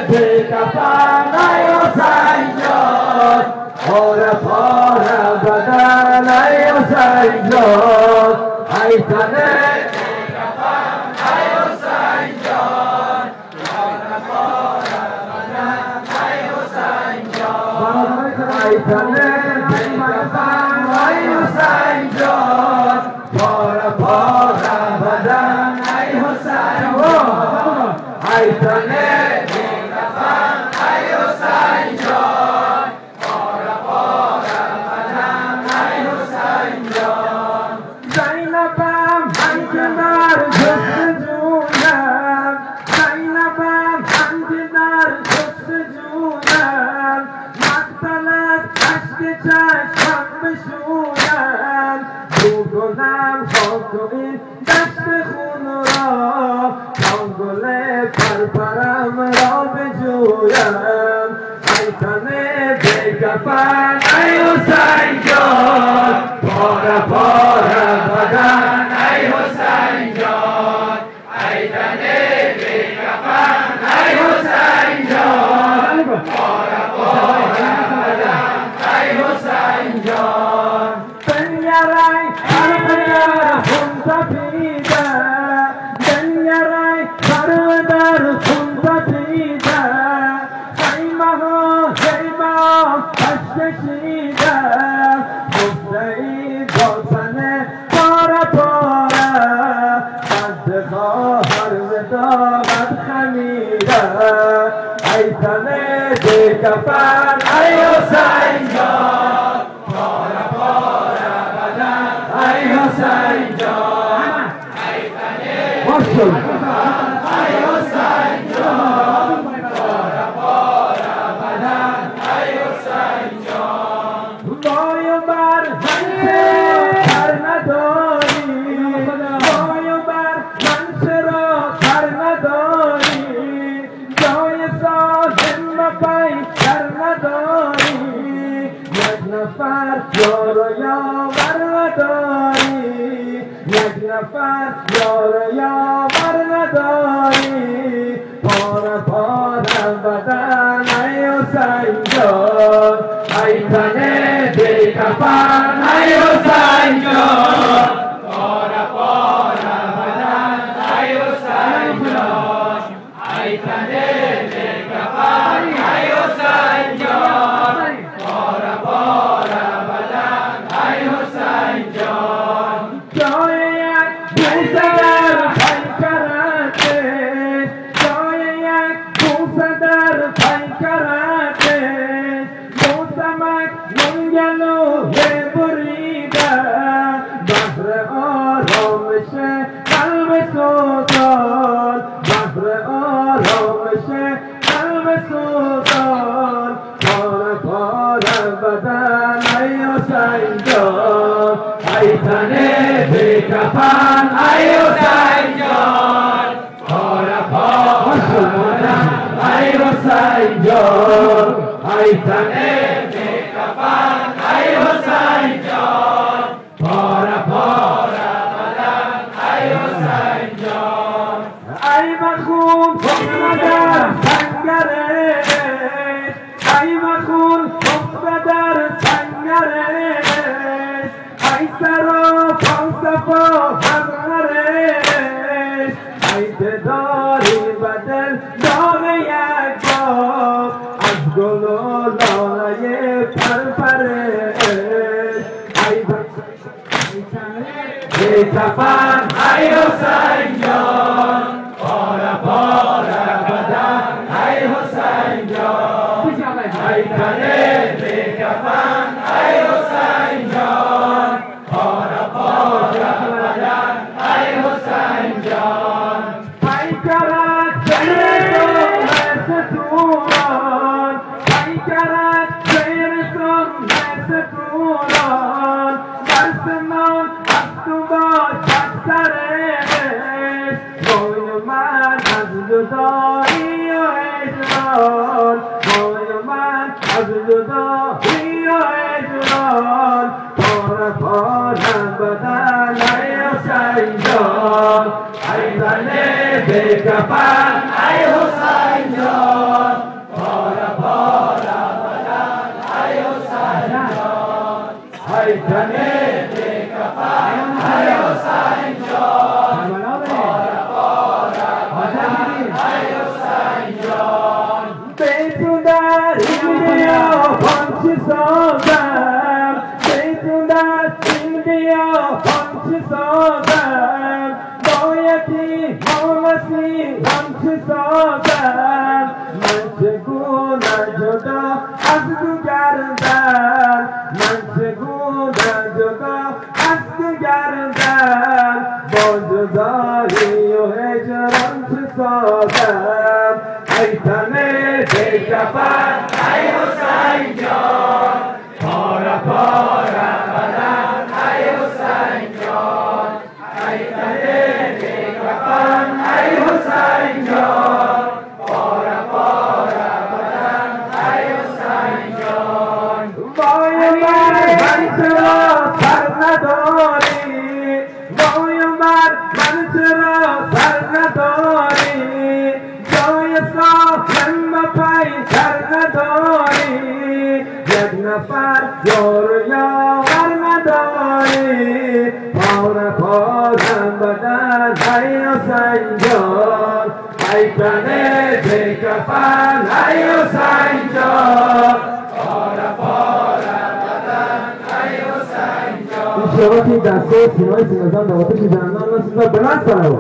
بکفن ای حسین جان پاره پاره بدن ای حسین جان ای تنه بکفن ای حسین جان پاره پاره بدن ای حسین جان ای تنه بکفن ای حسین جان پاره پاره بدن ای حسین جان ای تنه بکفن ای حسین جان پاره پاره بدن ای حسین جان زینبم همچنان جستجویم زینبم همچنان جستجویم مقتلت عشق چشمم بشویم رو کنم خاک و این دشت خون را تا گل پرپرم را بجویم ای تنه بکفن ای حسین جان پاره پاره بدن ای حسین جان ای تنه بکفن ای حسین جان پاره پاره بدن ای حسین جان بنیرای پرپر خون تپیده بنیرای پرپر خون تپیده خیمه ها پس کشیده گفته ای با تنه پاره پاره قد خواهر به داغت خمیده ای تنه بکفن ای حسین جان پاره پاره بدن ای حسین جان ای تنه بکفن ای حسین جان پاره پاره بدن ای حسین جان وای بر من سر نداری وای بر من چرا سر نداری جای سازم پی سر نداری یک نفر یار و یاور نداری یک نفر یار و یاور نداری پاره پاره بدن ای حسین جان ای تنه بکفن ای حسین جان پاره پاره بدن ای حسین جان ای تنه بکفن ای حسین جان پاره پاره بدن ای حسین جان جای یک بوسه در پیکرته جای یک بوسه در پیکرته موسمک منگلو بریده بحر آرامش قلب سوزان بحر آرامش قلب سوزان پاره پاره بدن ای حسین جان ای تنه بکفن ای حسین جان پاره پاره بدن ای حسین جان ای تنه بکفن ای حسین جان پاره پاره بدن ای حسین جان ای مخون حکم در سنگره ای مخون حکم در سنگره ای سرا فلسفه حضرش ای داری بدل داغ یک باب از گل و لاله پرپرش ای بکفن ای حسین جان پاره پاره بدن ای حسین جان ای تنه بکفن ای حسین جان پاره پاره بدن ای حسین جان پیکرت سیر ستوران پیکرت سیر ستوران درسمان از تو باشد سرش روی من از جدایی و اجران روی من از جدایی و اجران پاره پاره بدن ای حسین جان ای تنه بکفن ای حسین جان Aitane de kafan, ayo Saint John. Bora bora badan, ayo Saint John. Beitunda India Panchisodan, Beitunda India Panchisodan, Boyati Molasi Panchisodan, Mancheguna Joda Asdu Garandan, Mancheguna Joda Asdu Garandan, Bojodari Ohejaran Chisodan, Aitane de kafan, ayo Saint John. Bora bora badan, ayo Saint John. Aitane de kafan, ayo Saint John. Bora bora badan, ayo Saint John. Boyumar manchero sarnadori, Boyumar manchero sarnadori. Pai Sarnadori, Yagnapar, Yorya Varnadori, Paura Paura Badan, Ayo Saint John, Aitane de kafan, ayo Saint John, Paura Paura Badan, ayo Saint John. 一生を聞いた聖地のいつの残土、私じゃ何の質のブランスだろう。